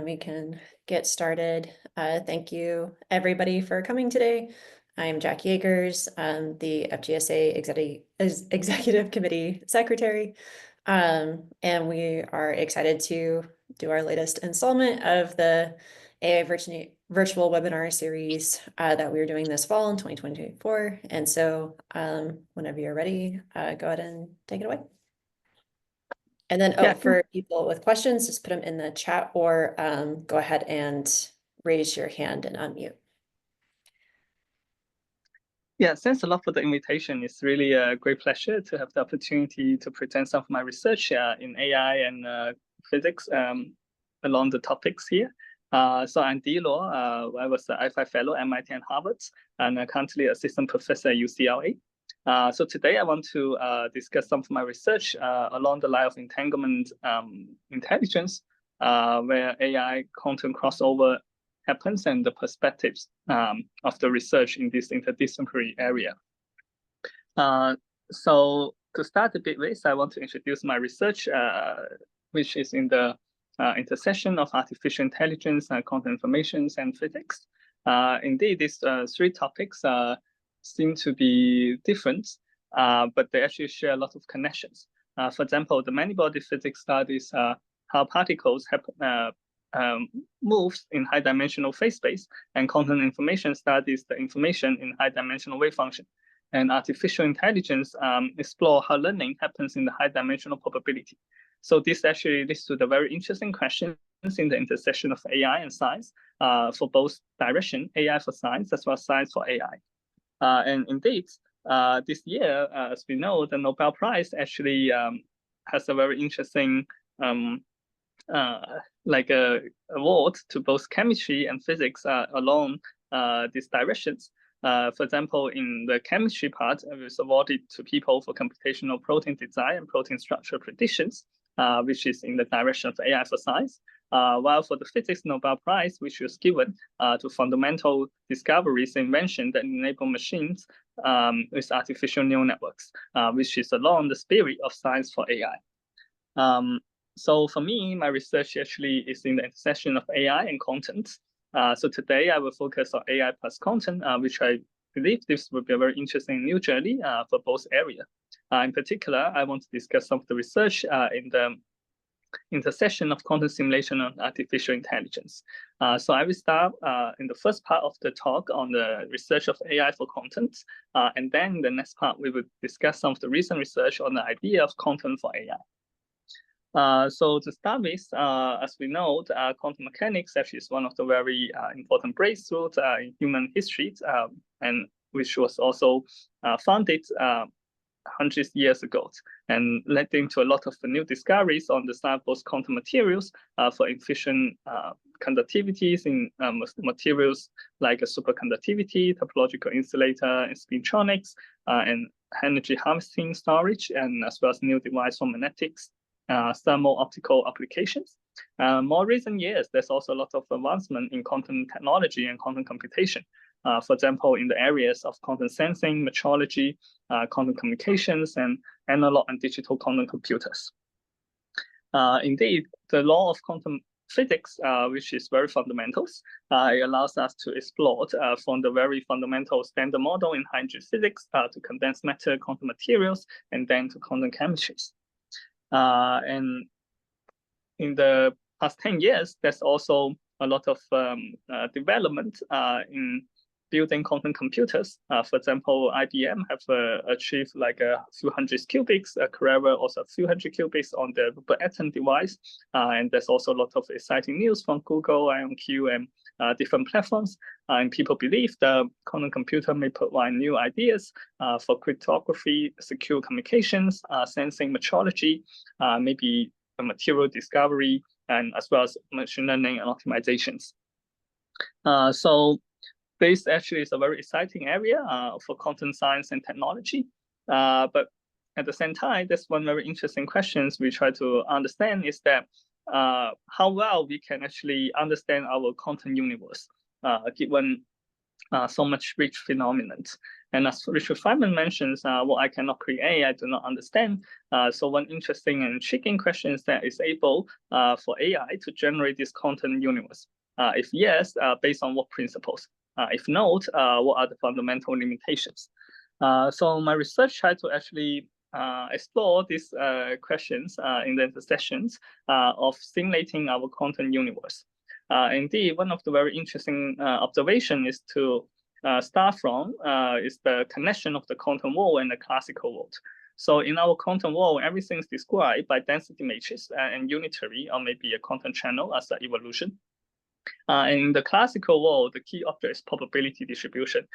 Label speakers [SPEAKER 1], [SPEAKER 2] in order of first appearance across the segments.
[SPEAKER 1] We can get started. Thank you, everybody, for coming today. I'm Jack Yeagers, the FGSA Executive Committee Secretary, and we are excited to do our latest installment of the AI virtual webinar series that we are doing this fall in 2024. And so whenever you're ready, go ahead and take it away. And then, for people with questions, just put them in the chat or go ahead and raise your hand and unmute.
[SPEAKER 2] Yeah, thanks a lot for the invitation. It's really a great pleasure to have the opportunity to present some of my research in AI and physics along the topics here. So I'm Di Luo. I was an I5 fellow at MIT and Harvard, and currently assistant professor at UCLA. So today I want to discuss some of my research along the line of entanglement intelligence, where AI content crossover happens and the perspectives of the research in this interdisciplinary area. So to start a bit with, I want to introduce my research, which is in the intersection of artificial intelligence, content information, and physics. Indeed, these three topics seem to be different, but they actually share a lot of connections. For example, the many-body physics studies how particles moves in high-dimensional phase space, and content information studies the information in high-dimensional wave function. And artificial intelligence explore how learning happens in the high-dimensional probability. So this actually leads to the very interesting questions in the intersection of AI and science for both direction, AI for science as well as science for AI. And indeed, this year, as we know, the Nobel Prize actually has a very interesting award to both chemistry and physics along these directions. For example, in the chemistry part, it was awarded to people for computational protein design and protein structure predictions, which is in the direction of AI for science. While for the physics Nobel Prize, which was given to fundamental discoveries and invention that enable machines with artificial neural networks, which is along the spirit of science for AI. So for me, my research actually is in the intersection of AI and content. So today I will focus on AI plus content, which I believe this will be a very interesting new journey for both areas. In particular, I want to discuss some of the research in the intersection of content simulation and artificial intelligence. So I will start in the first part of the talk on the research of AI for content. And then in the next part, we will discuss some of the recent research on the idea of content for AI. So to start with, as we know, quantum mechanics actually is one of the very important breakthroughs in human history, and which was also founded hundreds of years ago, and led into a lot of new discoveries on the side of both quantum materials for efficient conductivities in materials like superconductivity, topological insulator, and spintronics, and energy harvesting storage, and as well as new device for magnetics, thermal optical applications. More recent years, there's also a lot of advancement in quantum technology and quantum computation. For example, in the areas of quantum sensing, metrology, quantum communications, and analog and digital quantum computers. Indeed, the law of quantum physics, which is very fundamentals, it allows us to explore from the very fundamental standard model in high-energy physics to condensed matter, quantum materials, and then to quantum chemistries. And in the past 10 years, there's also a lot of development in building quantum computers. For example, IBM have achieved like a few hundred qubits, Carrera also a few hundred qubits on the Atom device. And there's also a lot of exciting news from Google, IonQ, and different platforms. And people believe the quantum computer may provide new ideas for cryptography, secure communications, sensing metrology, maybe a material discovery, and as well as machine learning and optimizations. So this actually is a very exciting area for quantum science and technology. But at the same time, there's one very interesting question we try to understand is that how well we can actually understand our quantum universe, given so much rich phenomenon. And as Richard Feynman mentions, what I cannot create, I do not understand. So one interesting and intriguing question is that is able for AI to generate this content universe? If yes, based on what principles? If not, what are the fundamental limitations? So my research tried to actually explore these questions in the sessions of simulating our content universe. Indeed, one of the very interesting observation is to start from is the connection of the content world and the classical world. So in our content world, everything is described by density matrix and unitary, or maybe a content channel as an evolution. And in the classical world, the key object is probability distribution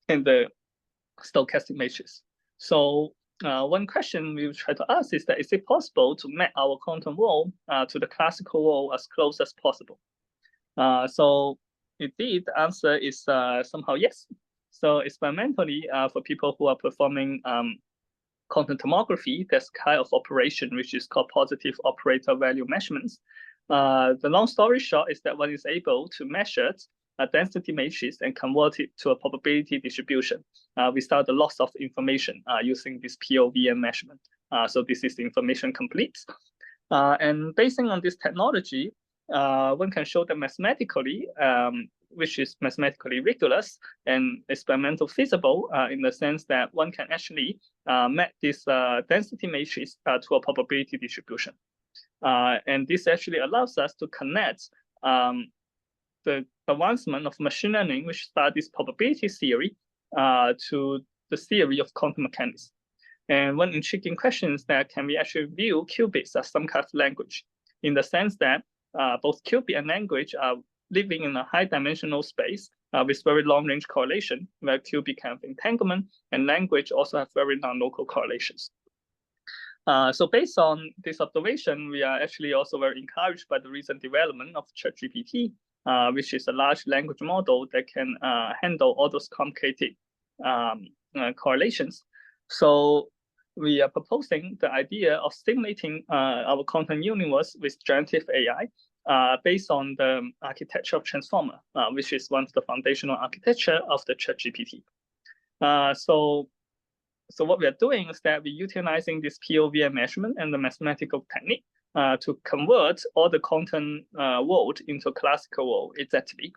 [SPEAKER 2] and the stochastic matrix. So one question we try to ask is that, is it possible to map our content world to the classical world as close as possible? So indeed, the answer is somehow yes. So experimentally, for people who are performing content tomography, there's kind of operation which is called positive operator value measurements. The long story short is that one is able to measure a density matrix and convert it to a probability distribution without the loss of information using this POVM measurement. So this is the information complete. And based on this technology, one can show that mathematically, which is mathematically rigorous and experimental feasible in the sense that one can actually map this density matrix to a probability distribution. And this actually allows us to connect the advancement of machine learning, which studies probability theory, to the theory of quantum mechanics. And one intriguing question is that can we actually view qubits as some kind of language, in the sense that both qubit and language are living in a high dimensional space with very long range correlation, where qubit can have entanglement and language also have very non-local correlations. So based on this observation, we are actually also very encouraged by the recent development of ChatGPT, which is a large language model that can handle all those complicated correlations. So we are proposing the idea of simulating our content universe with generative AI based on the architecture of transformer, which is one of the foundational architecture of the ChatGPT. So what we are doing is that we're utilizing this POVM measurement and the mathematical technique to convert all the content world into a classical world exactly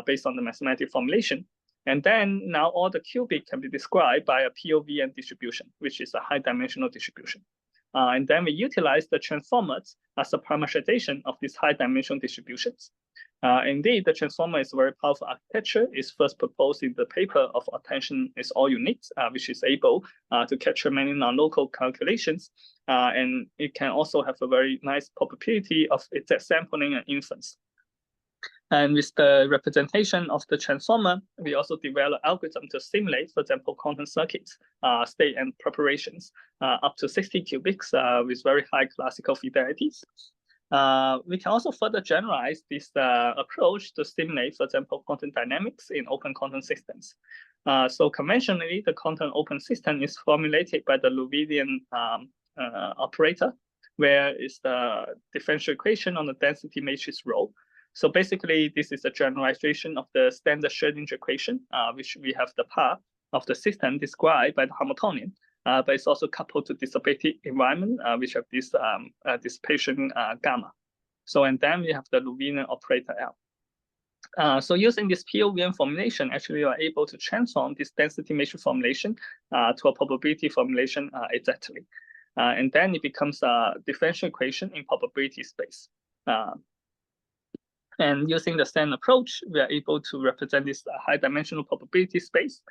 [SPEAKER 2] based on the mathematical formulation. And then now all the qubit can be described by a POVM distribution, which is a high dimensional distribution. And then we utilize the transformers as a parameterization of these high dimensional distributions. Indeed, the transformer is a very powerful architecture. It's first proposed in the paper of attention is all you need, which is able to capture many non-local calculations. And it can also have a very nice probability of exact sampling and inference. And with the representation of the transformer, we also develop algorithm to simulate, for example, quantum circuits, state and preparations, up to 60 qubits with very high classical fidelities. We can also further generalize this approach to simulate, for example, quantum dynamics in open quantum systems. So conventionally, the quantum open system is formulated by the Liouvillean operator, where is the differential equation on the density matrix rho. So basically, this is a generalization of the standard Schrödinger equation, which we have the path of the system described by the Hamiltonian. But it's also coupled to dissipated environment, which have this dissipation gamma. So, and then we have the Liouvillean operator L. So using this POVM formulation, actually, you are able to transform this density matrix formulation to a probability formulation exactly. And then it becomes a differential equation in probability space. And using the same approach, we are able to represent this high dimensional probability space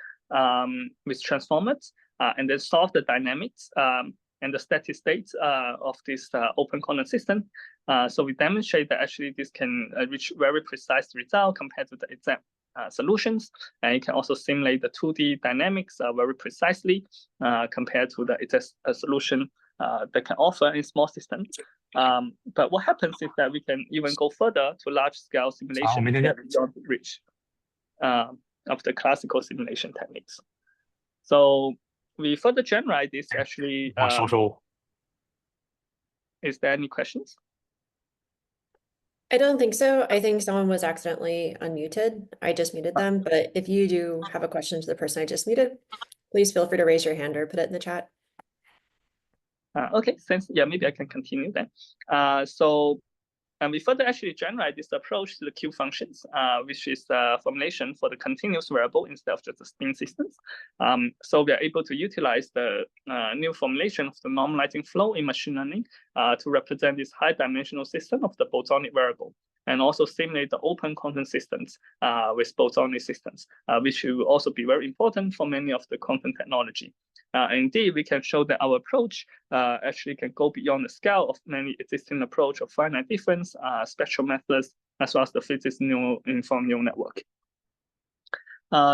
[SPEAKER 2] with transformers and then solve the dynamics and the static states of this open quantum system. So we demonstrate that actually this can reach very precise result compared to the exact solutions. And it can also simulate the 2D dynamics very precisely compared to the exact solution that can offer in small systems. But what happens is that we can even go further to large-scale simulation beyond the reach of the classical simulation techniques. So we further generalize this actually. Is there any questions?
[SPEAKER 1] I don't think so. I think someone was accidentally unmuted. I just muted them, but if you do have a question to the person I just muted, please feel free to raise your hand or put it in the chat.
[SPEAKER 2] Okay, thanks. Yeah, maybe I can continue then. And we further actually generate this approach to the Q functions, which is the formulation for the continuous variable instead of just the spin systems. So we are able to utilize the new formulation of the normalizing flow in machine learning to represent this high dimensional system of the bosonic variable, and also simulate the open content systems with bosonic systems, which will also be very important for many of the content technology. Indeed, we can show that our approach actually can go beyond the scale of many existing approach of finite difference, spectral methods, as well as the physics informed neural network.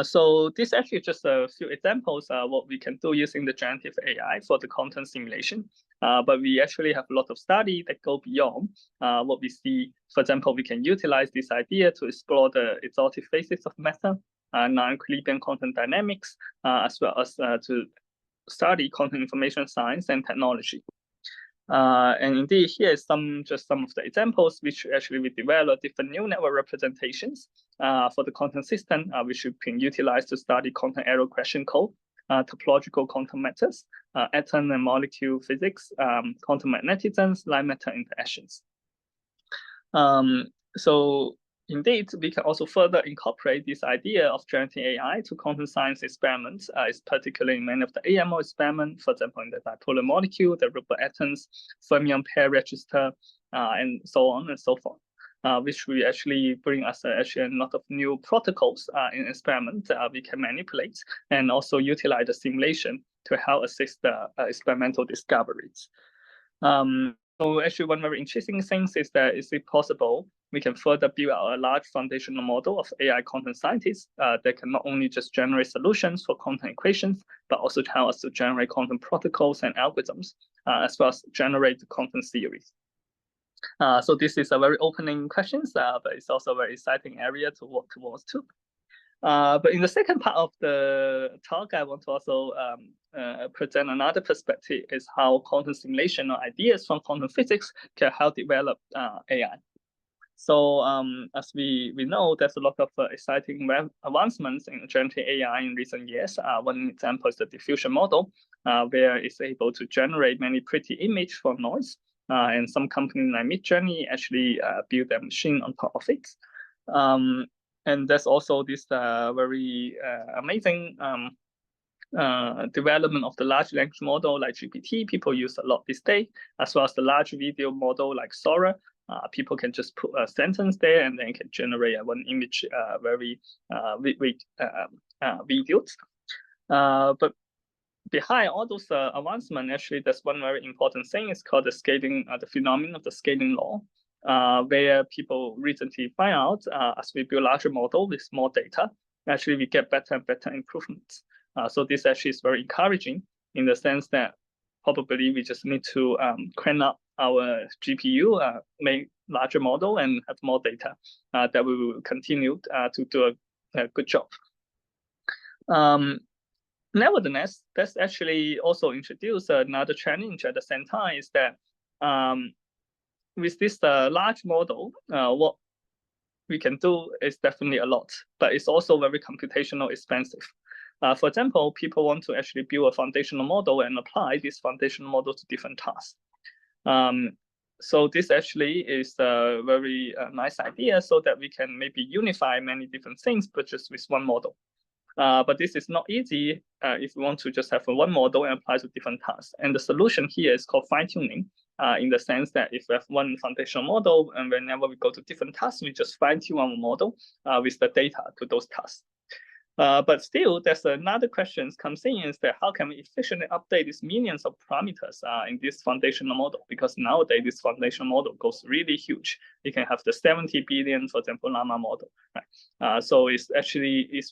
[SPEAKER 2] So this actually just a few examples of what we can do using the generative AI for the content simulation. But we actually have a lot of study that go beyond what we see. For example, we can utilize this idea to explore the exotic phases of matter, non-Euclidean content dynamics, as well as to study content information science and technology. And indeed, here is just some of the examples which actually we develop different neural network representations for the content system, which we can utilize to study content error question code, topological quantum methods, atom and molecule physics, quantum magnetisms, light matter interactions. So indeed, we can also further incorporate this idea of generative AI to quantum science experiments, particularly in many of the AMO experiments, for example, in the dipolar molecule, the rubber atoms, fermion pair register, and so on and so forth, which will actually bring us actually a lot of new protocols in experiments we can manipulate and also utilize the simulation to help assist the experimental discoveries. So actually, one very interesting thing is that is it possible we can further build out a large foundational model of AI content scientists that can not only just generate solutions for content equations, but also help us to generate content protocols and algorithms, as well as generate the content theories. So this is a very opening questions, but it's also a very exciting area to work towards too. But in the second part of the talk, I want to also present another perspective is how quantum simulation or ideas from quantum physics can help develop AI. So as we know, there's a lot of exciting advancements in generative AI in recent years. One example is the diffusion model, where it's able to generate many pretty images from noise. And some companies like Midjourney actually build their machine on top of it. And there's also this very amazing development of the large language model like GPT. People use a lot these days, as well as the large video model like Sora. People can just put a sentence there and then can generate one image very videos. But behind all those advancements, actually, there's one very important thing. It's called the scaling, the phenomenon of the scaling law. Where people recently find out as we build larger model with more data, actually we get better and better improvements. So this actually is very encouraging in the sense that probably we just need to crank up our GPU, make larger model and have more data that we will continue to do a good job. Nevertheless, that's actually also introduced another challenge at the same time is that with this large model, what we can do is definitely a lot, but it's also very computational expensive. For example, people want to actually build a foundational model and apply this foundational model to different tasks. So this actually is a very nice idea so that we can maybe unify many different things, but just with one model. But this is not easy if we want to just have one model and apply to different tasks. And the solution here is called fine-tuning, in the sense that if we have one foundational model, and whenever we go to different tasks, we just fine-tune our model with the data to those tasks. But still, there's another question comes in is that how can we efficiently update these millions of parameters in this foundational model? Because nowadays this foundational model goes really huge. You can have the 70 billion, for example, Llama model. Right? So it's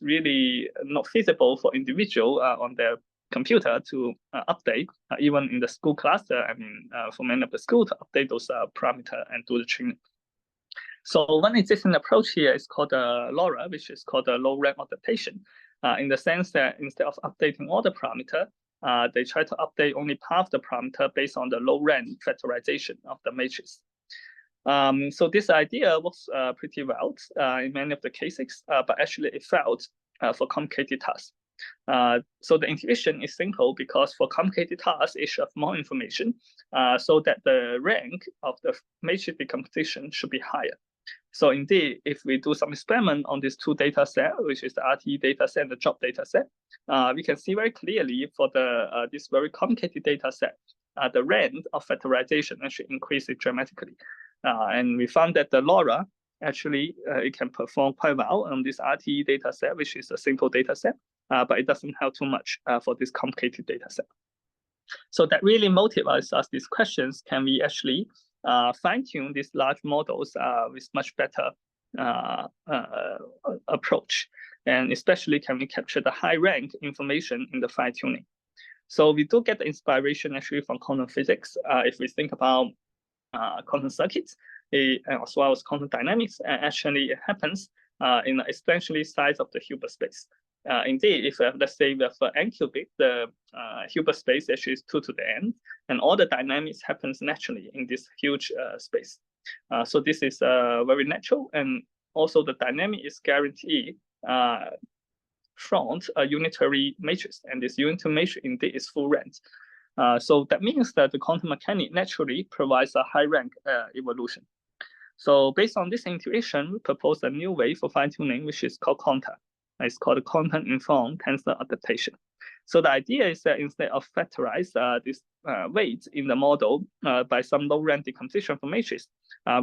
[SPEAKER 2] really not feasible for individual on their computer to update, even in the school cluster. I mean, for many of the schools to update those parameters and do the training. So one existing approach here is called LoRa, which is called a low rank adaptation, in the sense that instead of updating all the parameter, they try to update only part of the parameter based on the low rank factorization of the matrix. So this idea works pretty well in many of the cases, but actually it failed for complicated tasks. So the intuition is simple because for complicated tasks, it should have more information so that the rank of the matrix decomposition should be higher. So indeed, if we do some experiment on these two data sets, which is the RT data set and the job data set, we can see very clearly for the this very complicated data set, the rank of factorization actually increases dramatically. And we found that the LoRa actually it can perform quite well on this RT data set, which is a simple data set, but it doesn't help too much for this complicated data set. So that really motivates us these questions. Can we actually fine-tune these large models with much better approach? And especially, can we capture the high rank information in the fine-tuning? So we do get the inspiration actually from quantum physics. If we think about quantum circuits, as well as quantum dynamics, actually it happens in the exponentially size of the Hilbert space. Indeed, if let's say we have n qubit, the Hilbert space actually is 2 to the n, and all the dynamics happens naturally in this huge space. So this is very natural, and also the dynamic is guaranteed from a unitary matrix, and this unitary matrix indeed is full rank. So that means that the quantum mechanics naturally provides a high rank evolution. So based on this intuition, we propose a new way for fine-tuning, which is called quanta. It's called quantum-informed tensor adaptation. So the idea is that instead of factorize this weight in the model by some low-rank decomposition for matrix,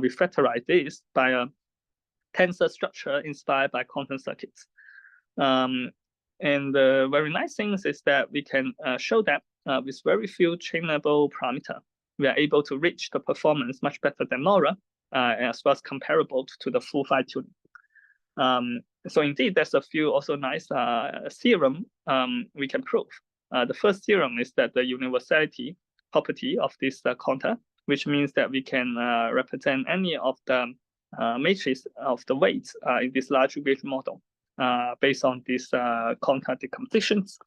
[SPEAKER 2] we factorize this by a tensor structure inspired by quantum circuits. And the very nice thing is that we can show that with very few trainable parameter, we are able to reach the performance much better than LoRa, as well as comparable to the full fine-tuning. So indeed, there's a few also nice theorem we can prove. The first theorem is that the universality property of this quanta, which means that we can represent any of the matrix of the weights in this large weight model based on this quanta decompositions.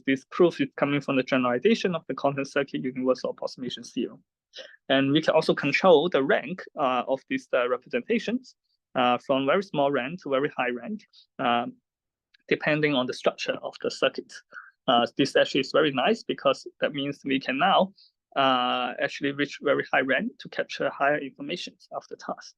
[SPEAKER 2] This proof is coming from the generalization of the quantum circuit universal approximation theorem. And we can also control the rank of these representations from very small rank to very high rank, depending on the structure of the circuit. This actually is very nice because that means we can now actually reach very high rank to capture higher information of the task.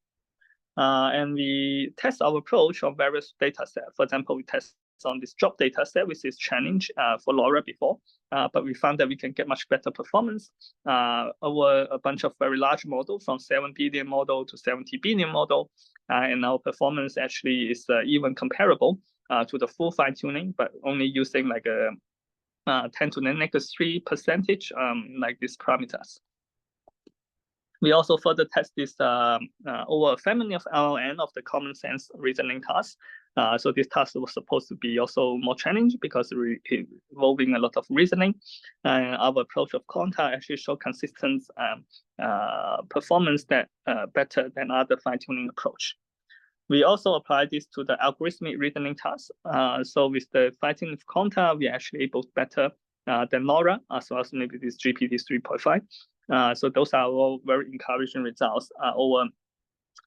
[SPEAKER 2] And we test our approach on various data sets. For example, we test on this job data set, which is challenge for LoRa before, but we found that we can get much better performance over a bunch of very large models, from 7 billion model to 70 billion model. And our performance actually is even comparable to the full fine-tuning, but only using like a 10 to the negative 3% like these parameters. We also further test this over a family of LLM of the common sense reasoning tasks. So this task was supposed to be also more challenging because involving a lot of reasoning. Our approach of quanta actually show consistent performance that better than other fine-tuning approach. We also apply this to the algorithmic reasoning task. So with the fine-tuning of quanta, we are actually able to better than LoRa, as well as maybe this GPT 3.5. So those are all very encouraging results over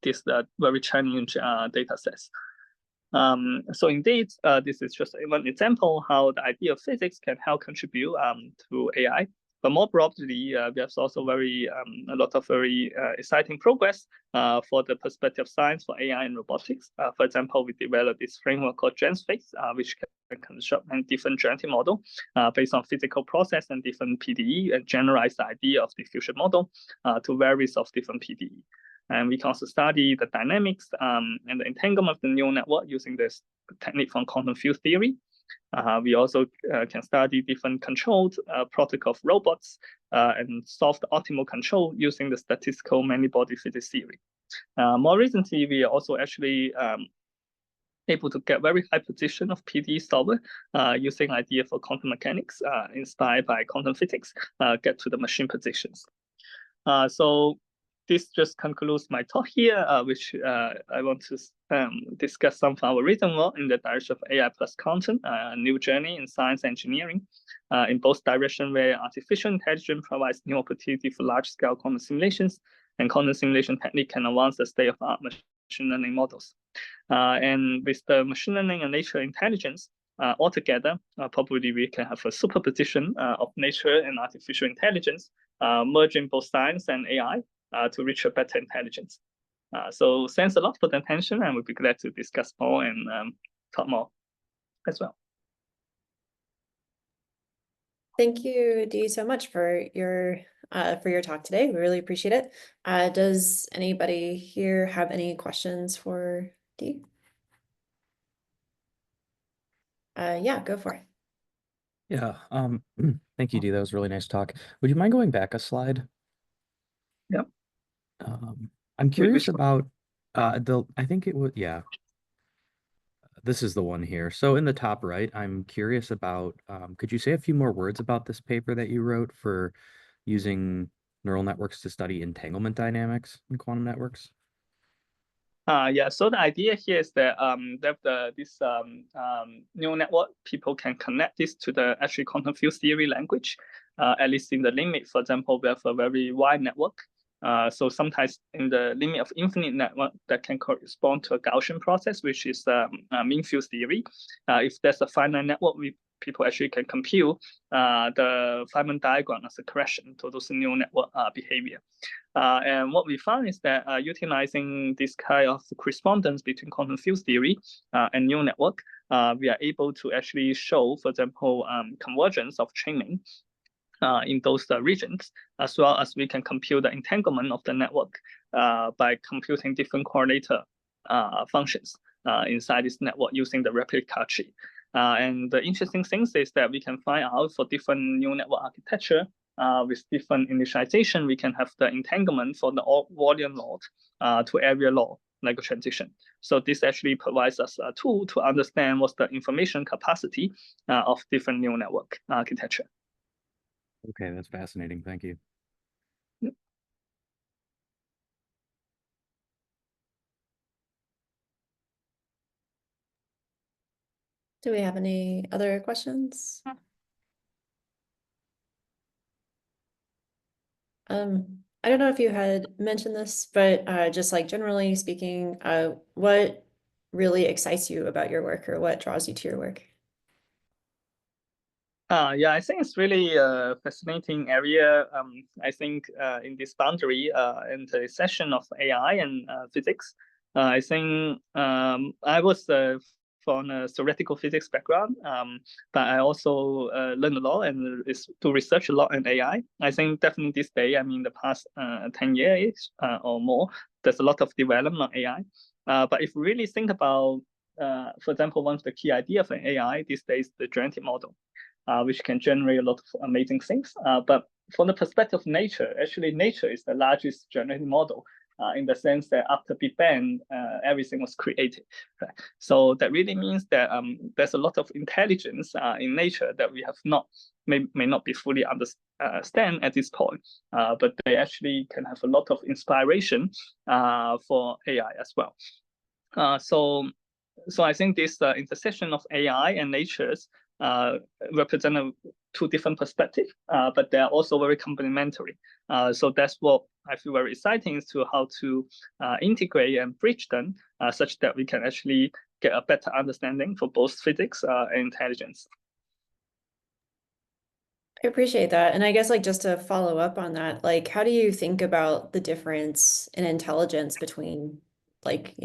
[SPEAKER 2] this very challenging data sets. So indeed, this is just one example how the idea of physics can help contribute to AI. But more broadly, there's also a lot of very exciting progress for the perspective of science for AI and robotics. For example, we developed this framework called GenSpace, which can construct a different generative model based on physical process and different PDE, and generalize the idea of diffusion model to various of different PDE. And we can also study the dynamics and the entanglement of the neural network using this technique from quantum field theory. We also can study different controlled protocol of robots and solve the optimal control using the statistical many-body physics theory. More recently, we are also actually able to get very high precision of PDE solver using idea for quantum mechanics inspired by quantum physics, get to the machine positions. So this just concludes my talk here, which I want to discuss some of our recent work in the direction of AI plus content, a new journey in science engineering, in both directions where artificial intelligence provides new opportunity for large-scale quantum simulations, and content simulation technique can advance the state-of-the-art machine learning models. And with the machine learning and nature intelligence altogether, probably we can have a superposition of nature and artificial intelligence, merging both science and AI to reach a better intelligence. So thanks a lot for the attention, and we'll be glad to discuss more and talk more as well.
[SPEAKER 1] Thank you, Dee, so much for your talk today. We really appreciate it. Does anybody here have any questions for Dee? Yeah, go for it.
[SPEAKER 3] Yeah, thank you, Dee. That was a really nice talk. Would you mind going back a slide?
[SPEAKER 2] Yeah.
[SPEAKER 3] I'm curious about I think it was, yeah. This is the one here. So in the top right, I'm curious about, could you say a few more words about this paper that you wrote for using neural networks to study entanglement dynamics in quantum networks?
[SPEAKER 2] Yeah, so the idea here is that this neural network, people can connect this to the actually quantum field theory language, at least in the limit. For example, we have a very wide network. So sometimes in the limit of infinite network that can correspond to a Gaussian process, which is mean field theory. If there's a finite network, people actually can compute the Feynman diagram as a correction to those neural network behavior. And what we found is that utilizing this kind of correspondence between quantum field theory and neural network, we are able to actually show, for example, convergence of training in those regions, as well as we can compute the entanglement of the network by computing different correlator functions inside this network using the replica tree. And the interesting thing is that we can find out for different neural network architecture with different initialization, we can have the entanglement for the volume law to area law, like a transition. So this actually provides us a tool to understand what's the information capacity of different neural network architecture.
[SPEAKER 3] Okay, that's fascinating. Thank you.
[SPEAKER 1] Do we have any other questions? I don't know if you had mentioned this, but just like generally speaking, what really excites you about your work, or what draws you to your work?
[SPEAKER 2] Yeah, I think it's really a fascinating area. I think in this boundary in the session of AI and physics, I think I was from a theoretical physics background, but I also learned a lot and do research a lot in AI. I think definitely this day, I mean, the past 10 years or more, there's a lot of development of AI. But if we really think about, for example, one of the key ideas of AI these days, the generative model. Which can generate a lot of amazing things. But from the perspective of nature, actually nature is the largest generative model in the sense that after Big Bang, everything was created. Right? So that really means that there's a lot of intelligence in nature that we have may not be fully understand at this point, but they actually can have a lot of inspiration for AI as well. So I think this intersection of AI and natures represent two different perspectives, but they're also very complementary. So that's what I feel very exciting is to how to integrate and bridge them such that we can actually get a better understanding for both physics and intelligence.
[SPEAKER 1] I appreciate that. And I guess like just to follow up on that, like how do you think about the difference in intelligence between like,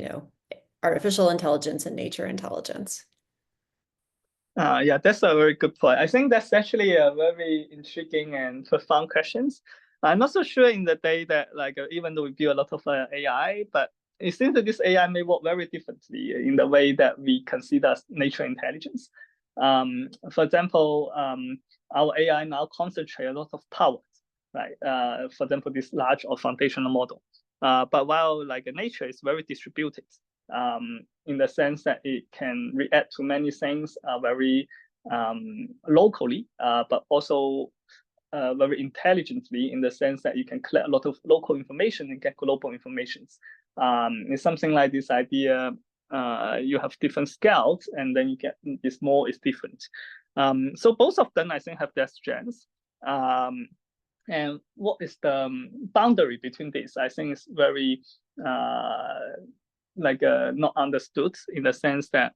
[SPEAKER 1] artificial intelligence and nature intelligence?
[SPEAKER 2] Yeah, that's a very good point. I think that's actually a very intriguing and profound questions. I'm not so sure in the day that like even though we build a lot of AI, but it seems that this AI may work very differently in the way that we consider nature intelligence. For example, our AI now concentrate a lot of powers, right? For example, this large or foundational model. But while like nature is very distributed, in the sense that it can react to many things very locally, but also very intelligently in the sense that you can collect a lot of local information and get global information. It's something like this idea, you have different scales and then you get this more is different. So both of them, I think, have their strengths. And what is the boundary between this? I think it's very not understood, in the sense that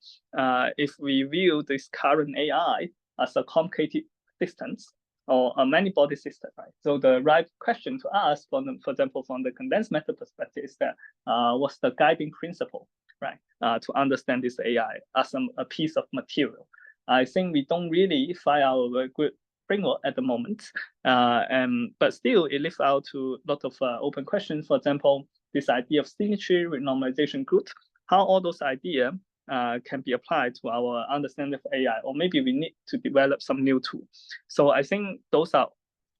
[SPEAKER 2] if we view this current AI as a complicated systems or a many body system, right? So the right question to ask, for example, from the condensed method perspective, is that what's the guiding principle, right? To understand this AI as a piece of material. I think we don't really find our very good framework at the moment, but still it leaves out to a lot of open questions. For example, this idea of symmetry with normalization good, how all those ideas can be applied to our understanding of AI, or maybe we need to develop some new tool. So I think those are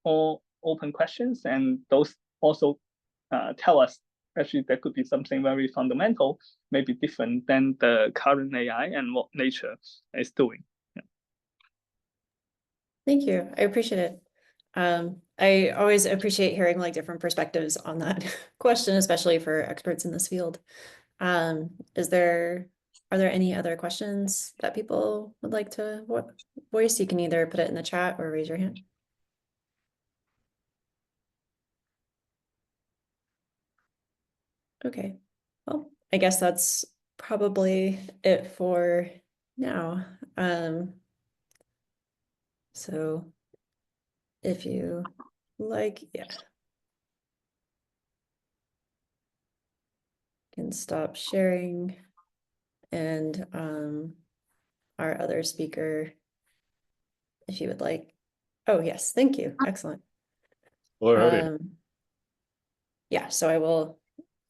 [SPEAKER 2] all open questions, and those also tell us actually there could be something very fundamental, maybe different than the current AI and what nature is doing.
[SPEAKER 1] Thank you. I appreciate it. I always appreciate hearing like different perspectives on that question, especially for experts in this field. Are there any other questions that people would like to voice? You can either put it in the chat or raise your hand. Okay, well, I guess that's probably it for now. So if you like, yeah. Can stop sharing, and our other speaker, if you would like. Oh, yes, thank you. Excellent. Yeah, so I will,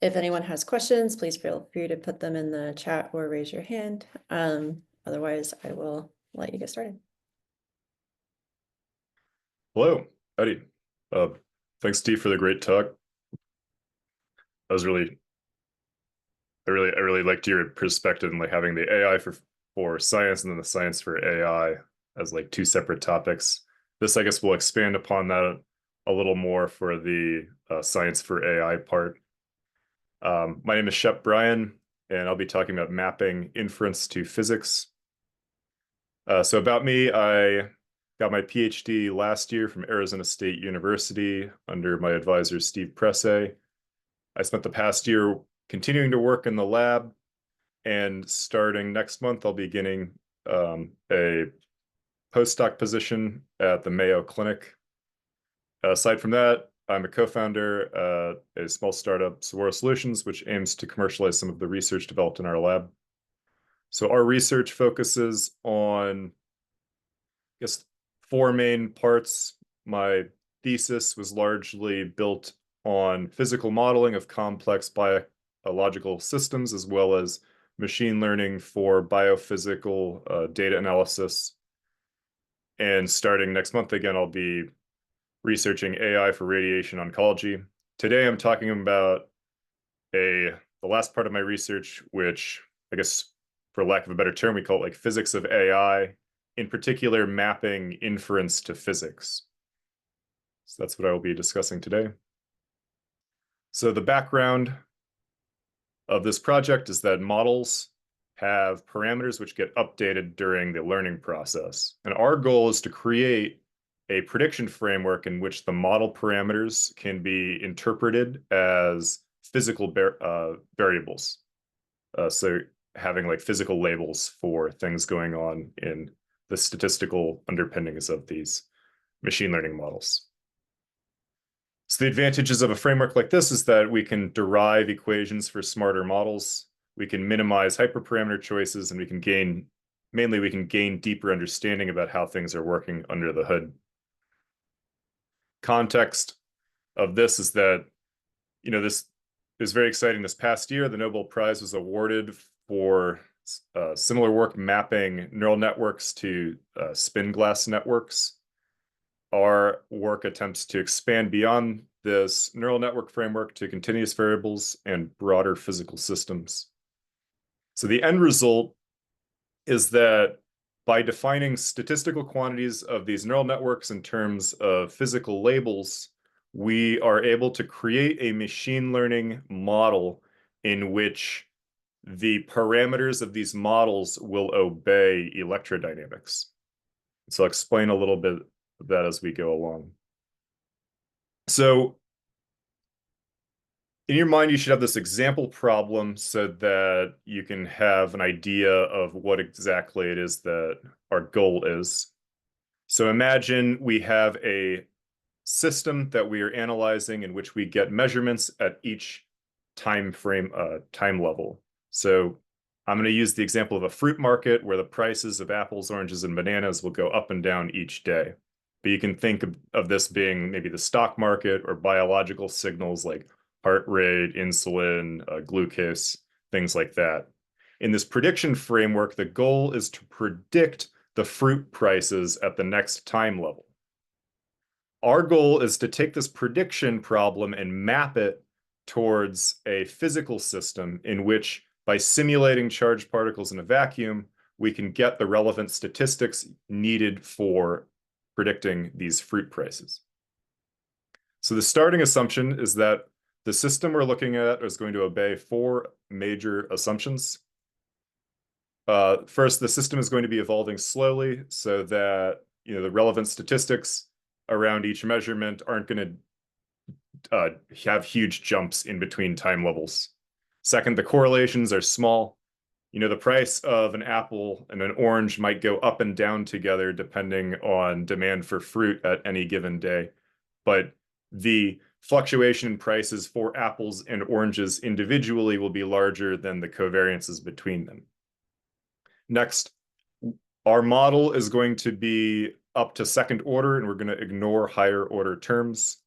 [SPEAKER 1] if anyone has questions, please feel free to put them in the chat or raise your hand. Otherwise, I will let you get started.
[SPEAKER 4] Hello, howdy. Thanks, Steve, for the great talk. I really liked your perspective and like having the AI for science and then the science for AI as like two separate topics. This, I guess, will expand upon that a little more for the science for AI part. My name is Shep Bryan, and I'll be talking about mapping inference to physics. So about me, I got my PhD last year from Arizona State University under my advisor, Steve Presse. I spent the past year continuing to work in the lab, and starting next month, I'll be beginning a postdoc position at the Mayo Clinic. Aside from that, I'm a co-founder at a small startup, Saguaro Solutions, which aims to commercialize some of the research developed in our lab. So our research focuses on, I guess, four main parts. My thesis was largely built on physical modeling of complex biological systems, as well as machine learning for biophysical data analysis. And starting next month, again, I'll be researching AI for radiation oncology. Today, I'm talking about the last part of my research, which I guess, for lack of a better term, we call it like physics of AI, in particular, mapping inference to physics. So that's what I will be discussing today. So the background of this project is that models have parameters which get updated during the learning process. And our goal is to create a prediction framework in which the model parameters can be interpreted as physical variables. So having like physical labels for things going on in the statistical underpinnings of these machine learning models. So the advantages of a framework like this is that we can derive equations for smarter models. We can minimize hyperparameter choices, and we can gain deeper understanding about how things are working under the hood. Context of this is that, this is very exciting. This past year, the Nobel Prize was awarded for similar work mapping neural networks to spin glass networks. Our work attempts to expand beyond this neural network framework to continuous variables and broader physical systems. So the end result is that by defining statistical quantities of these neural networks in terms of physical labels, we are able to create a machine learning model in which the parameters of these models will obey electrodynamics. So I'll explain a little bit of that as we go along. So in your mind, you should have this example problem so that you can have an idea of what exactly it is that our goal is. So imagine we have a system that we are analyzing in which we get measurements at each time level. So I'm going to use the example of a fruit market where the prices of apples, oranges, and bananas will go up and down each day. But you can think of this being maybe the stock market or biological signals like heart rate, insulin, glucose, things like that. In this prediction framework, the goal is to predict the fruit prices at the next time level. Our goal is to take this prediction problem and map it towards a physical system in which, by simulating charged particles in a vacuum, we can get the relevant statistics needed for predicting these fruit prices. So the starting assumption is that the system we're looking at is going to obey 4 major assumptions. First, the system is going to be evolving slowly so that the relevant statistics around each measurement aren't going to have huge jumps in between time levels. Second, the correlations are small. The price of an apple and an orange might go up and down together depending on demand for fruit at any given day. But the fluctuation in prices for apples and oranges individually will be larger than the covariances between them. Next, our model is going to be up to second order, and we're going to ignore higher order terms.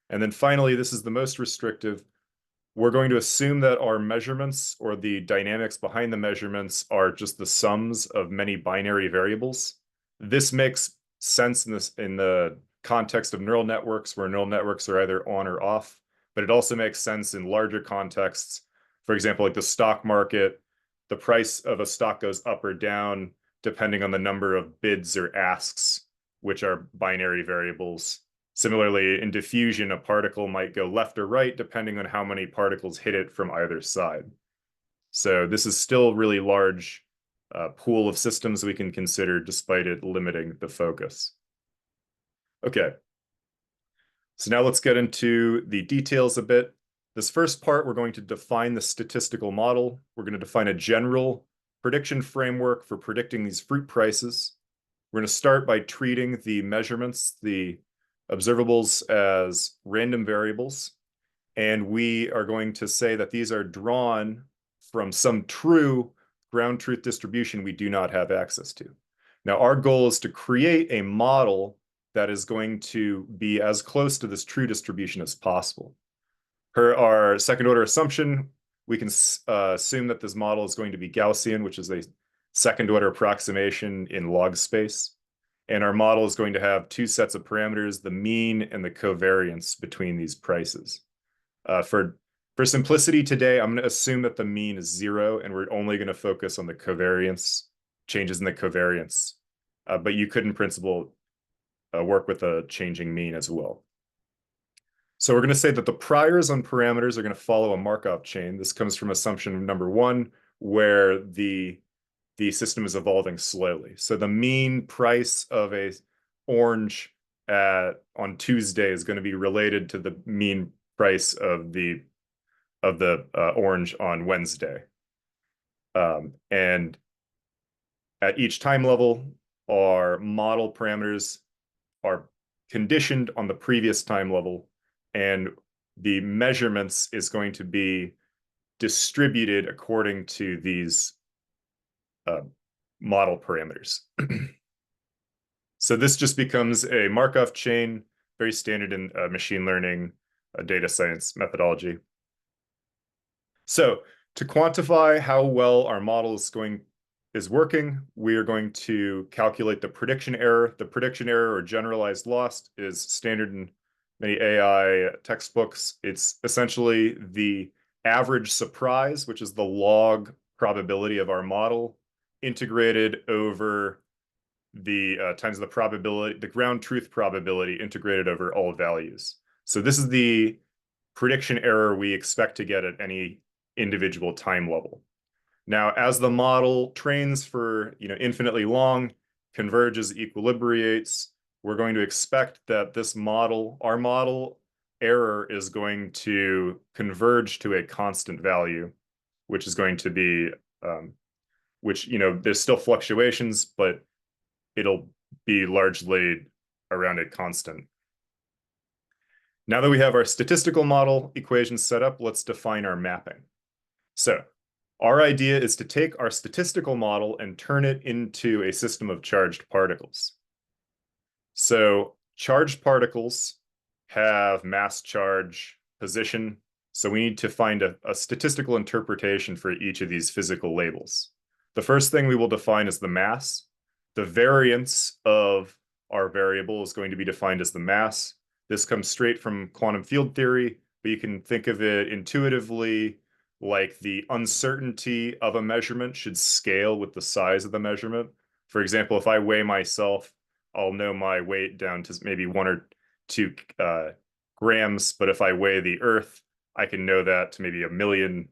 [SPEAKER 4] And then finally, this is the most restrictive. We're going to assume that our measurements or the dynamics behind the measurements are just the sums of many binary variables. This makes sense in the context of neural networks, where neural networks are either on or off, but it also makes sense in larger contexts. For example, like the stock market, the price of a stock goes up or down depending on the number of bids or asks, which are binary variables. Similarly, in diffusion, a particle might go left or right depending on how many particles hit it from either side. So this is still a really large pool of systems we can consider despite it limiting the focus. Okay, so now let's get into the details a bit. This first part, we're going to define the statistical model. We're going to define a general prediction framework for predicting these fruit prices. We're going to start by treating the measurements, the observables, as random variables. And we are going to say that these are drawn from some true ground truth distribution we do not have access to. Now, our goal is to create a model that is going to be as close to this true distribution as possible. Per our second order assumption, we can assume that this model is going to be Gaussian, which is a second order approximation in log space. And our model is going to have 2 sets of parameters, the mean and the covariance between these prices. For simplicity today, I'm going to assume that the mean is 0, and we're only going to focus on the covariance, changes in the covariance. But you could, in principle, work with a changing mean as well. So we're going to say that the priors on parameters are going to follow a Markov chain. This comes from assumption number 1, where the system is evolving slowly. So the mean price of a orange on Tuesday is going to be related to the mean price of the orange on Wednesday. And at each time level, our model parameters are conditioned on the previous time level, and the measurements is going to be distributed according to these model parameters. So this just becomes a Markov chain, very standard in machine learning, data science methodology. So to quantify how well our model is working, we are going to calculate the prediction error. The prediction error, or generalized loss, is standard in many AI textbooks. It's essentially the average surprise, which is the log probability of our model, integrated over the times the probability, the ground truth probability integrated over all values. So this is the prediction error we expect to get at any individual time level. Now, as the model trains for infinitely long, converges, equilibrates, we're going to expect that this model, our model, error is going to converge to a constant value, which is going to be, which, there's still fluctuations, but it'll be largely around a constant. Now that we have our statistical model equations set up, let's define our mapping. So our idea is to take our statistical model and turn it into a system of charged particles. So charged particles have mass, charge, position. So we need to find a statistical interpretation for each of these physical labels. The first thing we will define is the mass. The variance of our variable is going to be defined as the mass. This comes straight from quantum field theory, but you can think of it intuitively like the uncertainty of a measurement should scale with the size of the measurement. For example, if I weigh myself, I'll know my weight down to maybe 1 or 2 grams, but if I weigh the Earth, I can know that to maybe 1,000,000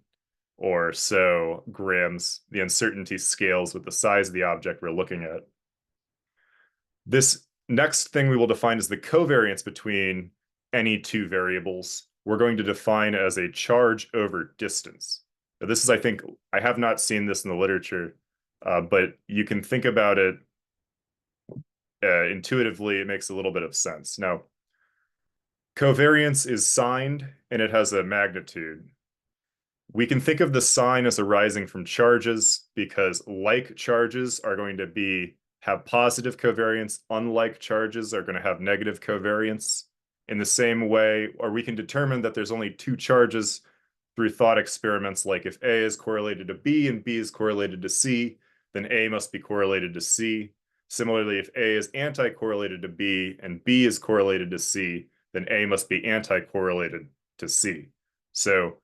[SPEAKER 4] or so grams. The uncertainty scales with the size of the object we're looking at. This next thing we will define is the covariance between any two variables. We're going to define as a charge over distance. Now, this is, I think, I have not seen this in the literature, but you can think about it intuitively. It makes a little bit of sense. Now, covariance is signed and it has a magnitude. We can think of the sign as arising from charges because like charges are going to have positive covariance, unlike charges are going to have negative covariance. In the same way, or we can determine that there's only 2 charges through thought experiments, like if A is correlated to B and B is correlated to C, then A must be correlated to C. Similarly, if A is anti-correlated to B and B is correlated to C, then A must be anti-correlated to C. So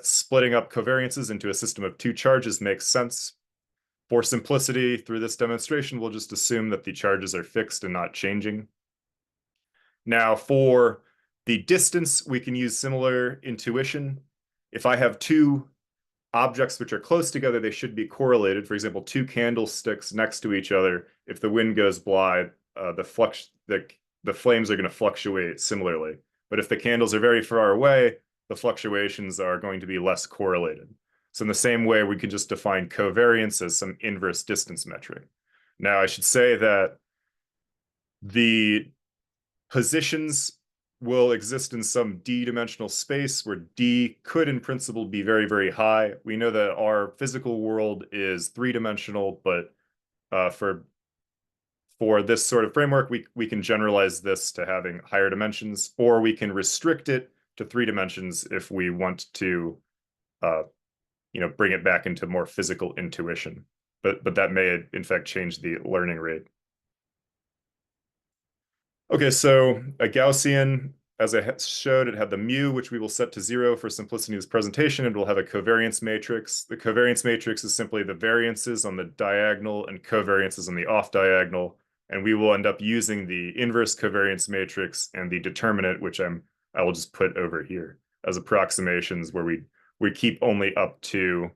[SPEAKER 4] splitting up covariances into a system of 2 charges makes sense. For simplicity, through this demonstration, we'll just assume that the charges are fixed and not changing. Now, for the distance, we can use similar intuition. If I have 2 objects which are close together, they should be correlated. For example, 2 candlesticks next to each other. If the wind goes by, the flames are going to fluctuate similarly. But if the candles are very far away, the fluctuations are going to be less correlated. So in the same way, we could just define covariance as some inverse distance metric. Now, I should say that the positions will exist in some d-dimensional space where d could in principle be very, very high. We know that our physical world is 3-dimensional, but for this sort of framework, we can generalize this to having higher dimensions, or we can restrict it to 3 dimensions if we want to bring it back into more physical intuition. But that may in fact change the learning rate. Okay, so a Gaussian, as I showed, it had the mu, which we will set to 0 for simplicity of this presentation, and we'll have a covariance matrix. The covariance matrix is simply the variances on the diagonal and covariances on the off diagonal, and we will end up using the inverse covariance matrix and the determinant, which I will just put over here as approximations where we keep only up to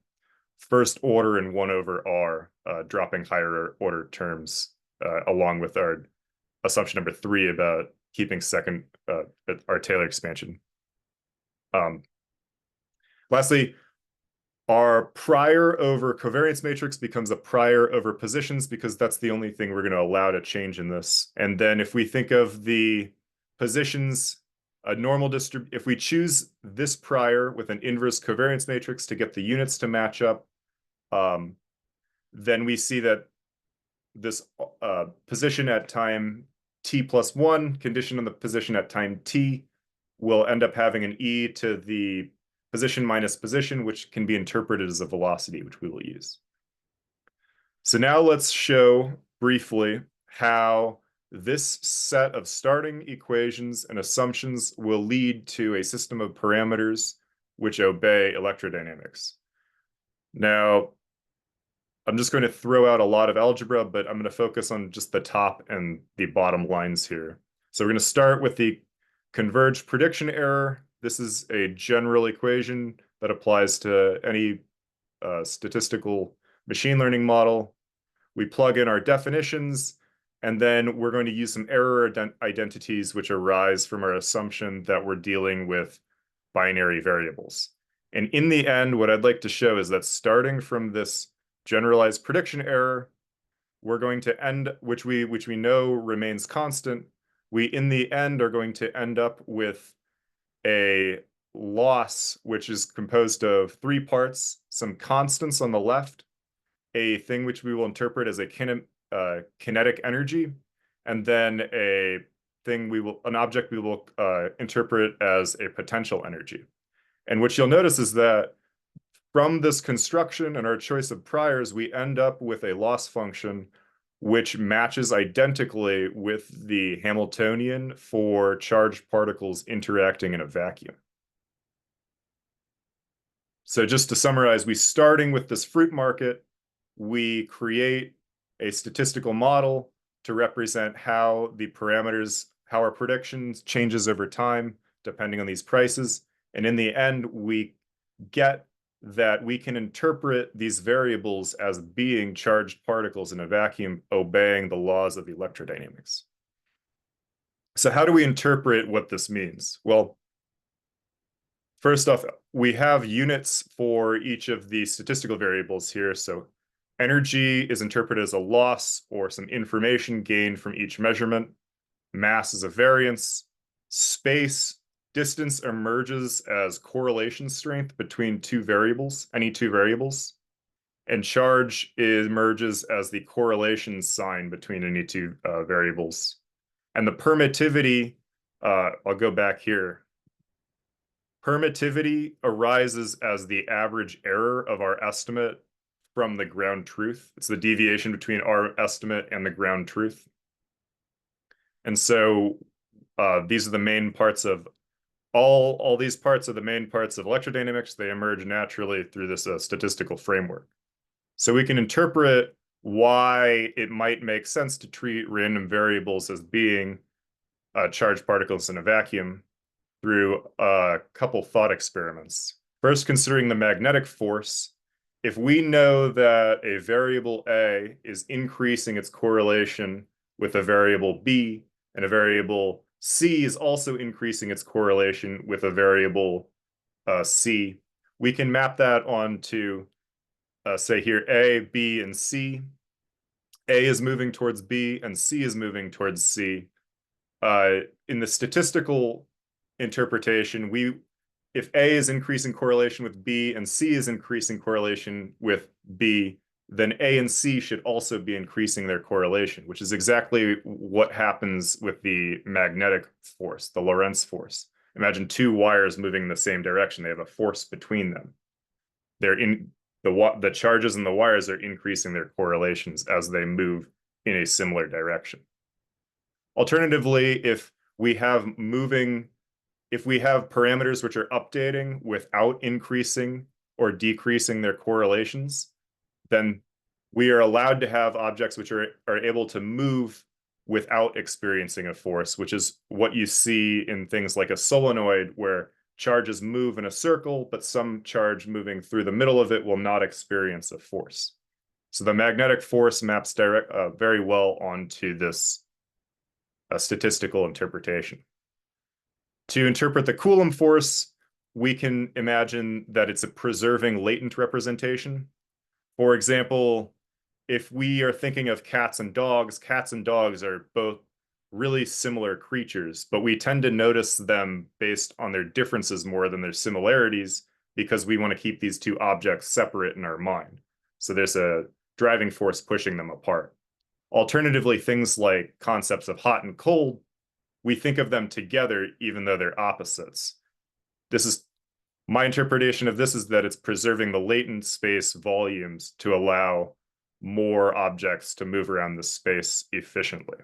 [SPEAKER 4] first order and 1 over r, dropping higher order terms along with our assumption number 3 about keeping second our Taylor expansion. Lastly, our prior over covariance matrix becomes a prior over positions because that's the only thing we're going to allow to change in this. And then if we think of the positions, a normal if we choose this prior with an inverse covariance matrix to get the units to match up, then we see that this position at time t+1 condition on the position at time t will end up having an e to the position minus position, which can be interpreted as a velocity, which we will use. So now let's show briefly how this set of starting equations and assumptions will lead to a system of parameters which obey electrodynamics. Now, I'm just going to throw out a lot of algebra, but I'm going to focus on just the top and the bottom lines here. So we're going to start with the converged prediction error. This is a general equation that applies to any statistical machine learning model. We plug in our definitions, And then we're going to use some error identities which arise from our assumption that we're dealing with binary variables. And in the end, what I'd like to show is that starting from this generalized prediction error, we're going to end, which we know remains constant. We, in the end, are going to end up with a loss, which is composed of 3 parts, some constants on the left, a thing which we will interpret as a kinetic energy, and then an object we will interpret as a potential energy. And what you'll notice is that from this construction and our choice of priors, we end up with a loss function which matches identically with the Hamiltonian for charged particles interacting in a vacuum. So just to summarize, we starting with this fruit market, we create a statistical model to represent how the parameters, how our predictions changes over time, depending on these prices. And in the end, we get that we can interpret these variables as being charged particles in a vacuum obeying the laws of electrodynamics. So how do we interpret what this means? Well, first off, we have units for each of the statistical variables here. So energy is interpreted as a loss or some information gained from each measurement. Mass is a variance. Space, distance emerges as correlation strength between any two variables. And charge emerges as the correlation sign between any two variables. And the permittivity, I'll go back here. Permittivity arises as the average error of our estimate from the ground truth. It's the deviation between our estimate and the ground truth. And so these are the main parts of all these parts are the main parts of electrodynamics. They emerge naturally through this statistical framework. So we can interpret why it might make sense to treat random variables as being charged particles in a vacuum through a couple thought experiments. First, considering the magnetic force, if we know that a variable A is increasing its correlation with a variable B, and a variable C is also increasing its correlation with a variable C, we can map that onto, say here, A, B, and C. A is moving towards B, and C is moving towards C. In the statistical interpretation, if A is increasing correlation with B and C is increasing correlation with B, then A and C should also be increasing their correlation, which is exactly what happens with the magnetic force, the Lorentz force. Imagine 2 wires moving in the same direction. They have a force between them. The charges in the wires are increasing their correlations as they move in a similar direction. Alternatively, if we have parameters which are updating without increasing or decreasing their correlations, then we are allowed to have objects which are able to move without experiencing a force, which is what you see in things like a solenoid, where charges move in a circle, but some charge moving through the middle of it will not experience a force. So the magnetic force maps very well onto this statistical interpretation. To interpret the Coulomb force, we can imagine that it's a preserving latent representation. For example, if we are thinking of cats and dogs are both really similar creatures, but we tend to notice them based on their differences more than their similarities because we want to keep these two objects separate in our mind. So there's a driving force pushing them apart. Alternatively, things like concepts of hot and cold, we think of them together even though they're opposites. My interpretation of this is that it's preserving the latent space volumes to allow more objects to move around the space efficiently.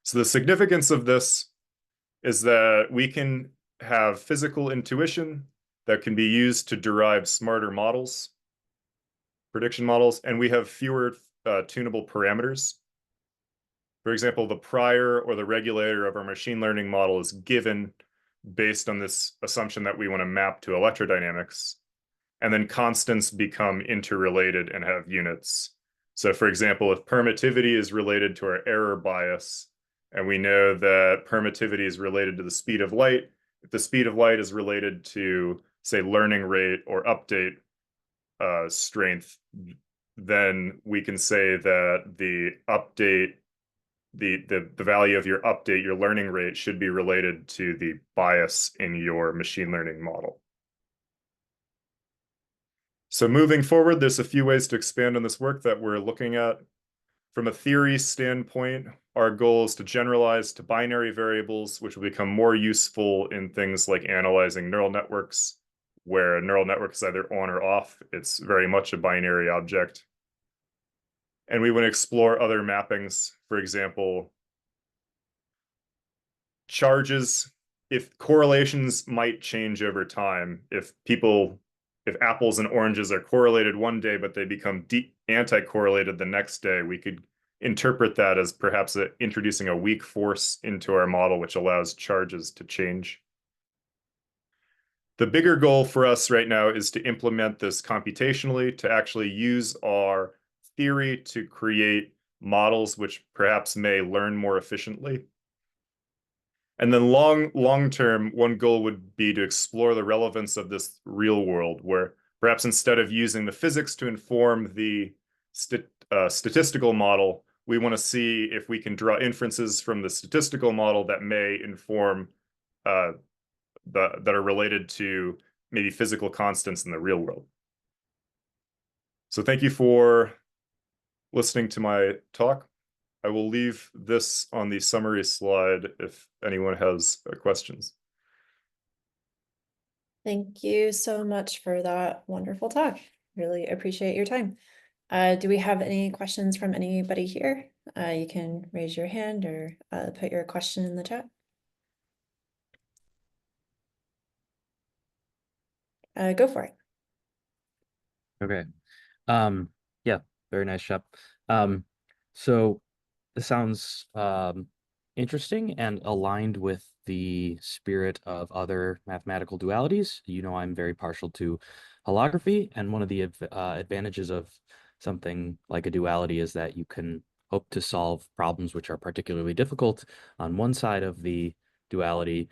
[SPEAKER 4] So the significance of this is that we can have physical intuition that can be used to derive smarter models, prediction models, and we have fewer tunable parameters. For example, the prior or the regulator of our machine learning model is given based on this assumption that we want to map to electrodynamics. And then constants become interrelated and have units. So for example, if permittivity is related to our error bias, and we know that permittivity is related to the speed of light, if the speed of light is related to, say, learning rate or update strength, then we can say that the update, the value of your update, your learning rate, should be related to the bias in your machine learning model. So moving forward, there's a few ways to expand on this work that we're looking at. From a theory standpoint, our goal is to generalize to binary variables, which will become more useful in things like analyzing neural networks, where a neural network is either on or off. It's very much a binary object. And we want to explore other mappings, for example, charges. If correlations might change over time, if apples and oranges are correlated one day, but they become anti-correlated the next day, we could interpret that as perhaps introducing a weak force into our model, which allows charges to change. The bigger goal for us right now is to implement this computationally, to actually use our theory to create models which perhaps may learn more efficiently. And then long term, one goal would be to explore the relevance of this real world, where perhaps instead of using the physics to inform the statistical model, we want to see if we can draw inferences from the statistical model that may inform that are related to maybe physical constants in the real world. So thank you for listening to my talk. I will leave this on the summary slide if anyone has questions.
[SPEAKER 1] Thank you so much for that wonderful talk. Really appreciate your time. Do we have any questions from anybody here? You can raise your hand or put your question in the chat. Go for it.
[SPEAKER 3] Okay. Yeah, very nice, Shep. So this sounds interesting and aligned with the spirit of other mathematical dualities. You know, I'm very partial to holography, and one of the advantages of something like a duality is that you can hope to solve problems which are particularly difficult on one side of the duality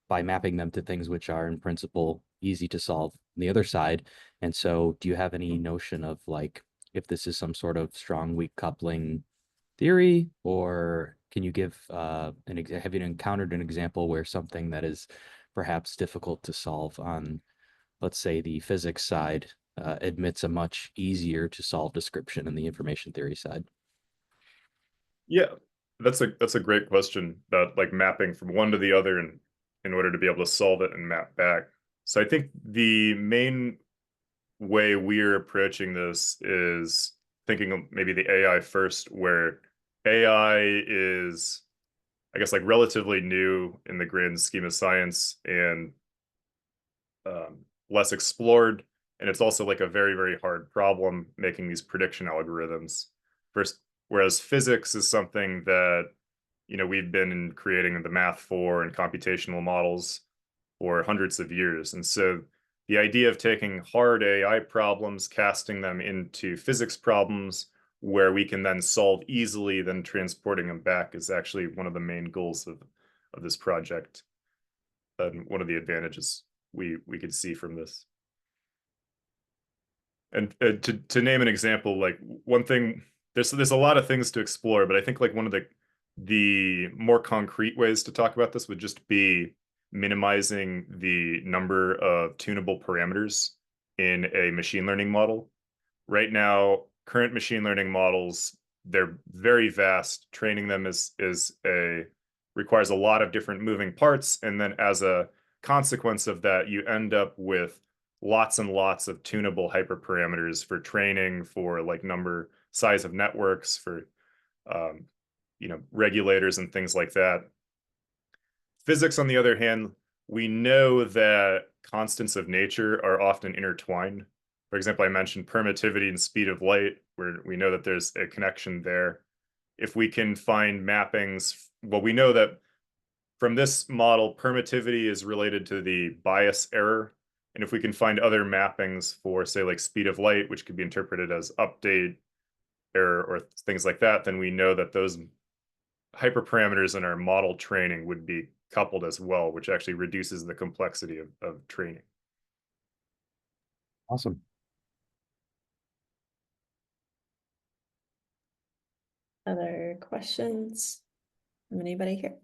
[SPEAKER 3] by mapping them to things which are in principle easy to solve on the other side. And so do you have any notion of like if this is some sort of strong weak coupling theory, or can you give have you encountered an example where something that is perhaps difficult to solve on, let's say, the physics side admits a much easier to solve description in the information theory side?
[SPEAKER 4] Yeah, that's a great question about like mapping from one to the other and in order to be able to solve it and map back. So I think the main way we're approaching this is thinking of maybe the AI first, where AI is, I guess, like relatively new in the grand scheme of science and less explored. And it's also like a very, very hard problem making these prediction algorithms. First, whereas physics is something that, you know, we've been creating the math for and computational models for hundreds of years. And so the idea of taking hard AI problems, casting them into physics problems where we can then solve easily, then transporting them back is actually one of the main goals of this project. And one of the advantages we could see from this. And to name an example, like one thing, there's a lot of things to explore, but I think like one of the more concrete ways to talk about this would just be minimizing the number of tunable parameters in a machine learning model. Right now, current machine learning models, they're very vast. Training them requires a lot of different moving parts, and then as a consequence of that, you end up with lots and lots of tunable hyperparameters for training, for like size of networks, for you know, regulators and things like that. Physics, on the other hand, we know that constants of nature are often intertwined. For example, I mentioned permittivity and speed of light, where we know that there's a connection there. If we can find mappings, well, we know that from this model, permittivity is related to the bias error. And if we can find other mappings for, say, like speed of light, which could be interpreted as update, error or things like that, then we know that those hyperparameters in our model training would be coupled as well, which actually reduces the complexity of training.
[SPEAKER 3] Awesome.
[SPEAKER 1] Other questions from anybody here?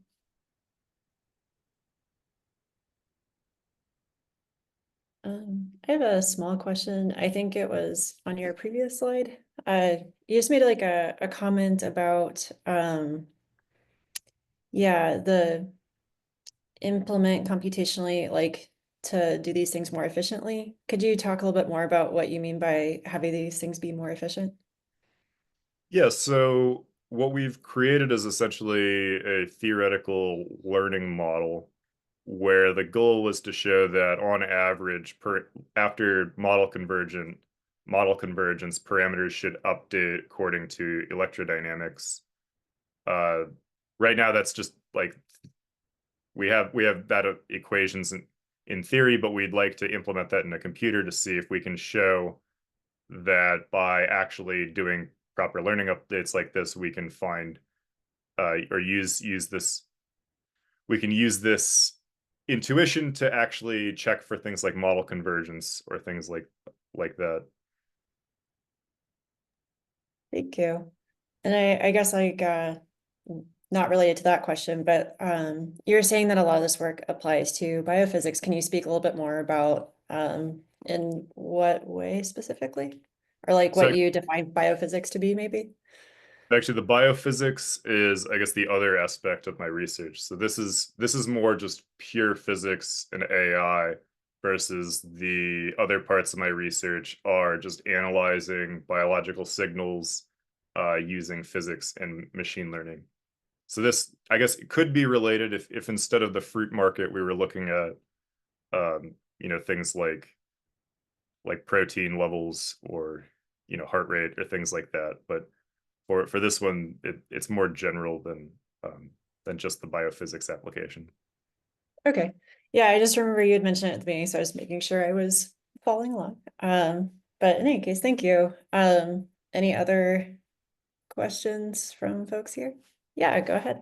[SPEAKER 1] I have a small question. I think it was on your previous slide. You just made like a comment about yeah, the implement computationally, like to do these things more efficiently. Could you talk a little bit more about what you mean by having these things be more efficient?
[SPEAKER 4] Yeah, so what we've created is essentially a theoretical learning model where the goal was to show that on average, after model convergence, parameters should update according to electrodynamics. Right now, that's just like we have that equations in theory, but we'd like to implement that in a computer to see if we can show that by actually doing proper learning updates like this, we can find or use this. We can use this intuition to actually check for things like model convergence or things like that.
[SPEAKER 1] Thank you. And I guess like not related to that question, but you're saying that a lot of this work applies to biophysics. Can you speak a little bit more about in what way specifically? Or like
[SPEAKER 4] So
[SPEAKER 1] what you define biophysics to be, maybe?
[SPEAKER 4] actually, the biophysics is, I guess, the other aspect of my research. So this is more just pure physics and AI versus the other parts of my research are just analyzing biological signals using physics and machine learning. So this, I guess, it could be related if instead of the fruit market, we were looking at, things like protein levels or, heart rate or things like that. But for this one, it's more general than just the biophysics application.
[SPEAKER 1] Okay. Yeah, I just remember you had mentioned it at the beginning, so I was making sure I was following along. But in any case, thank you. Any other questions from folks here? Yeah, go ahead.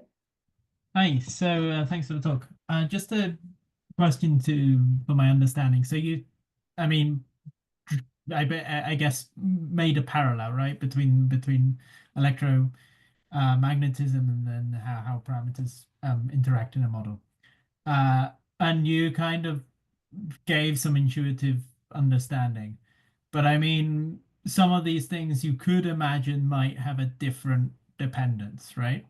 [SPEAKER 5] Hi, so thanks for the talk. Just a question for my understanding. So I mean, I guess made a parallel, right, between electromagnetism and then how parameters interact in a model. And you kind of gave some intuitive understanding. But I mean, some of these things you could imagine might have a different dependence, right?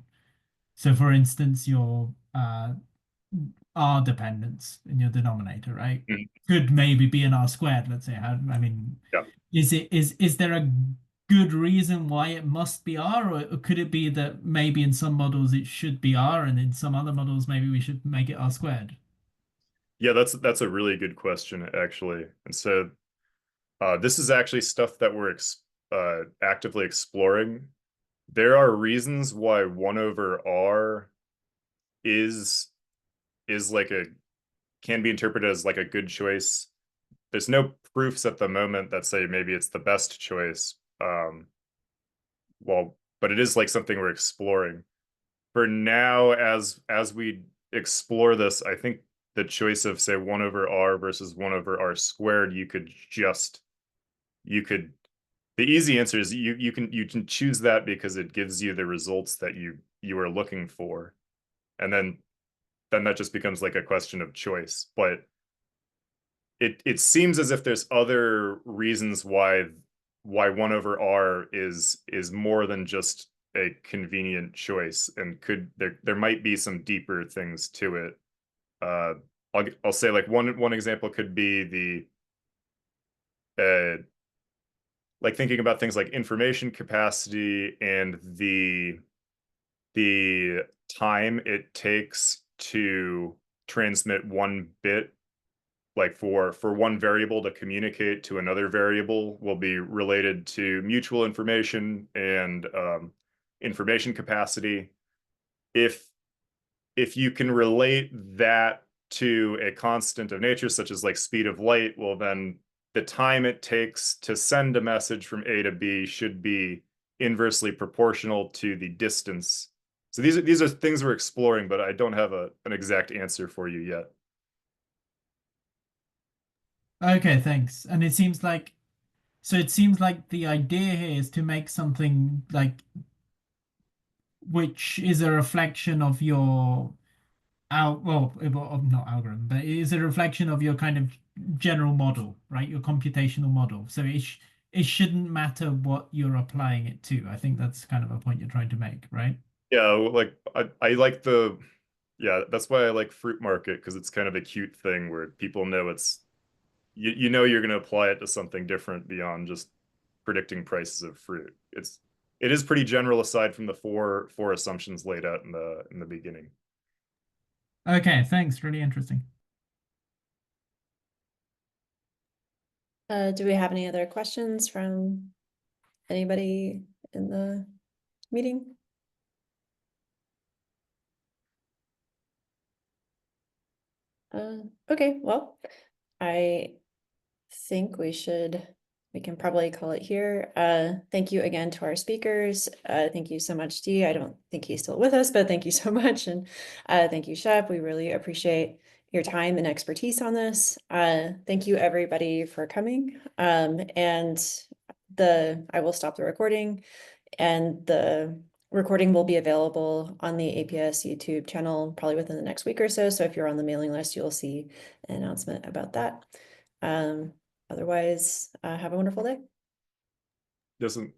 [SPEAKER 5] So for instance, your R dependence in your denominator, right?
[SPEAKER 4] Mhm.
[SPEAKER 5] Could maybe be an R squared, let's say. I mean,
[SPEAKER 4] Yeah.
[SPEAKER 5] Is there a good reason why it must be R, or could it be that maybe in some models it should be R and in some other models maybe we should make it R squared?
[SPEAKER 4] Yeah, that's a really good question, actually. And so this is actually stuff that we're actively exploring. There are reasons why 1 over R is like can be interpreted as like a good choice. There's no proofs at the moment that say maybe it's the best choice. But it is like something we're exploring. For now, as we explore this, I think the choice of say 1 over R versus 1 over R squared, the easy answer is you can choose that because it gives you the results that you are looking for. And then that just becomes like a question of choice. But it seems as if there's other reasons why 1 over R is more than just a convenient choice, and there might be some deeper things to it. I'll say like one example could be like thinking about things like information capacity and the time it takes to transmit 1 bit, like for one variable to communicate to another variable, will be related to mutual information and information capacity. If you can relate that to a constant of nature, such as like speed of light, well, then the time it takes to send a message from A to B should be inversely proportional to the distance. So these are things we're exploring, but I don't have an exact answer for you yet.
[SPEAKER 5] Okay, thanks. And it seems like, so it seems like the idea here is to make something like which is a reflection of your well, not algorithm, but it is a reflection of your kind of general model, right? Your computational model. So it shouldn't matter what you're applying it to. I think that's kind of a point you're trying to make, right?
[SPEAKER 4] Yeah, like I like that's why I like Fruit Market, because it's kind of a cute thing where people know it's you know you're going to apply it to something different beyond just predicting prices of fruit. It is pretty general aside from the four assumptions laid out in the beginning.
[SPEAKER 5] Okay, thanks. Really interesting.
[SPEAKER 1] Do we have any other questions from anybody in the meeting? Okay, well, I think we can probably call it here. Thank you again to our speakers. Thank you so much, Dee. I don't think he's still with us, but thank you so much. And thank you, Shep. We really appreciate your time and expertise on this. Thank you everybody for coming. And I will stop the recording, and the recording will be available on the APS YouTube channel probably within the next week or so. So if you're on the mailing list, you'll see an announcement about that. Otherwise, have a wonderful day.
[SPEAKER 4] Doesn't